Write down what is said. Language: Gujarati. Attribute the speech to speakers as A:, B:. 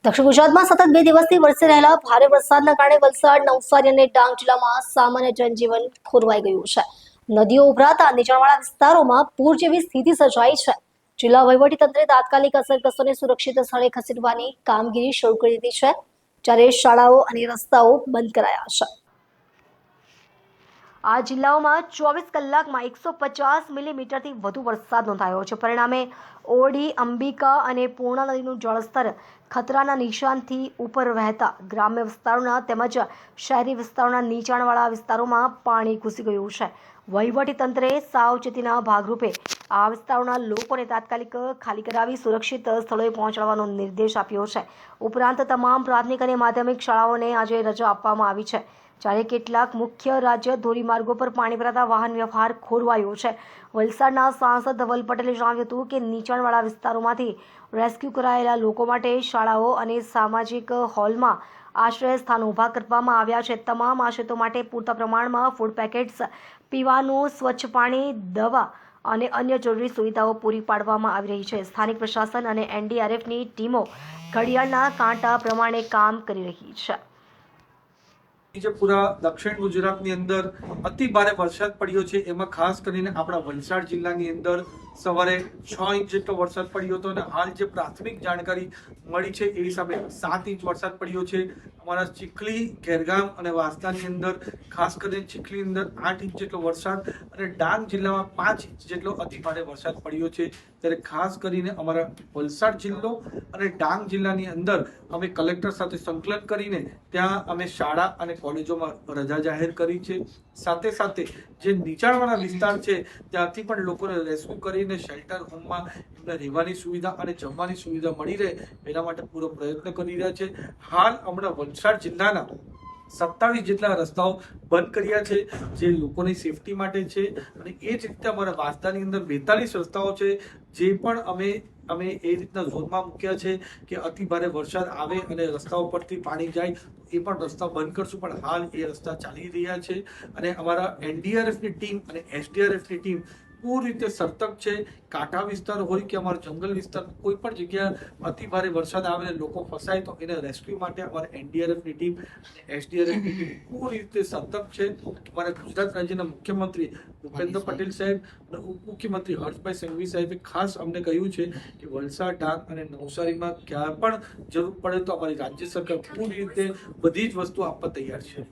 A: દક્ષિણ ગુજરાતમાં સતત 2 દિવસથી વરસી રહેલા ભારે વરસાદના કારણે વલસાડ, નવસારી અને ડાંગ જિલ્લામાં સામાન્ય જનજીવન ખોરવાઈ ગયું છે. નદીઓ ઉભરાતા નીચાણવાળા વિસ્તારોમાં પૂર જેવી સ્થિતિ સર્જાઈ છે. જિલ્લા વહીવટીતંત્રે તાત્કાલિક અસરગ્રસ્તોને સુરક્ષિત સ્થળે ખસેડવાની કામગીરી શરૂ કરી દીધી છે, જ્યારે શાળાઓ અને રસ્તાઓ બંધ કરાયા છે. આ જિલ્લાઓમાં 24 કલાકમાં 150 મિલીમીટરથી વધુ વરસાદ નોંધાયો છે. પરિણામે ઓરડી, અંબિકા અને પૂર્ણા નદીનું જળસ્તર ખતરાના નિશાનથી ઉપર વહેતા ગ્રામ્ય વિસ્તારોના તેમજ શહેરી વિસ્તારોના નીચાણવાળા વિસ્તારોમાં પાણી ઘૂસી ગયું છે. વહીવટીતંત્રે સાવચેતીના ભાગરૂપે આ વિસ્તારોના લોકોને તાત્કાલિક ખાલી કરાવી સુરક્ષિત સ્થળોએ પહોંચાડવાનો નિર્દેશ આપ્યો છે. ઉપરાંત તમામ પ્રાથમિક અને માધ્યમિક શાળાઓને આજે રજા આપવામાં આવી છે, જ્યારે કેટલાક મુખ્ય રાજ્ય ધોરીમાર્ગો પર પાણી ભરાતા વાહન વ્યવહાર ખોરવાયો છે. વલસાડના સાંસદ ધવલ પટેલે જણાવ્યું હતું કે નીચાણવાળા વિસ્તારોમાંથી રેસ્ક્યુ કરાયેલા લોકો માટે શાળાઓ અને સામાજિક હોલમાં આશ્રય સ્થાનો ઊભા કરવામાં આવ્યા છે. તમામ આશ્રિતો માટે પૂરતા પ્રમાણમાં ફૂડ પેકેટ્સ, પીવાનું સ્વચ્છ પાણી, દવા અને અન્ય જરૂરી સુવિધાઓ પૂરી પાડવામાં આવી રહી છે. સ્થાનિક પ્રશાસન અને એનડીઆરએફની ટીમો ઘડિયાળના કાંટા પ્રમાણે કામ કરી રહી છે.
B: જે પૂરા દક્ષિણ ગુજરાતની અંદર અતિ ભારે વરસાદ પડ્યો છે, એમાં ખાસ કરીને આપણા વલસાડ જિલ્લાની અંદર સવારે 6 ઇંચ જેટલો વરસાદ પડ્યો હતો અને હાલ જે પ્રાથમિક જાણકારી મળી છે એ હિસાબે 7 ઇંચ વરસાદ પડ્યો છે. અમારા ચીખલી, ખેરગામ અને વાંસદાની અંદર ખાસ કરીને ચીખલી અંદર 8 ઇંચ જેટલો વરસાદ અને ડાંગ જિલ્લામાં 5 ઇંચ જેટલો અતિ ભારે વરસાદ પડ્યો છે. ત્યારે ખાસ કરીને અમારા વલસાડ જિલ્લો અને ડાંગ જિલ્લાની અંદર અમે કલેક્ટર સાથે સંકલન કરીને ત્યાં અમે શાળા અને કોલેજોમાં રજા જાહેર કરી છે. સાથે સાથે જે નીચાણવાળા વિસ્તાર છે ત્યાંથી પણ લોકોને રેસ્ક્યુ કરીને શેલ્ટર હોમમાં એમને રહેવાની સુવિધા અને જમવાની સુવિધા મળી રહે એના માટે પૂરો પ્રયત્ન કરી રહ્યા છે. હાલ હમણાં વલસાડ જિલ્લાના 27 જેટલા રસ્તાઓ બંધ કર્યા છે, જે લોકોની સેફટી માટે છે. અને એ જ રીતે અમારા વાંસદાની અંદર 42 રસ્તાઓ છે, જે પણ અમે એ રીતના ઝોનમાં મૂક્યા છે કે અતિ ભારે વરસાદ આવે અને રસ્તાઓ પરથી પાણી જાય એ પણ રસ્તા બંધ કરશું. પણ હાલ એ રસ્તા ચાલી રહ્યા છે અને અમારા એનડીઆરએફની ટીમ અને એસડીઆરએફની ટીમ પૂરી રીતે સતર્ક છે. કાંઠા વિસ્તાર હોય કે અમારા જંગલ વિસ્તાર, કોઈ પણ જગ્યા અતિ ભારે વરસાદ આવે અને લોકો ફસાય તો એને રેસ્ક્યુ માટે અમારા એનડીઆરએફની ટીમ અને એસડીઆરએફની ટીમ પૂરી રીતે સતર્ક છે. અમારા ગુજરાત રાજ્યના મુખ્યમંત્રી ભૂપેન્દ્ર પટેલ સાહેબ અને ઉપમુખ્યમંત્રી હર્ષભાઈ સંઘવી સાહેબે ખાસ અમને કહ્યું છે કે વલસાડ, ડાંગ અને નવસારીમાં ક્યાં પણ જરૂર પડે તો અમારી રાજ્ય સરકાર પૂરી રીતે બધી જ વસ્તુ આપવા તૈયાર છે.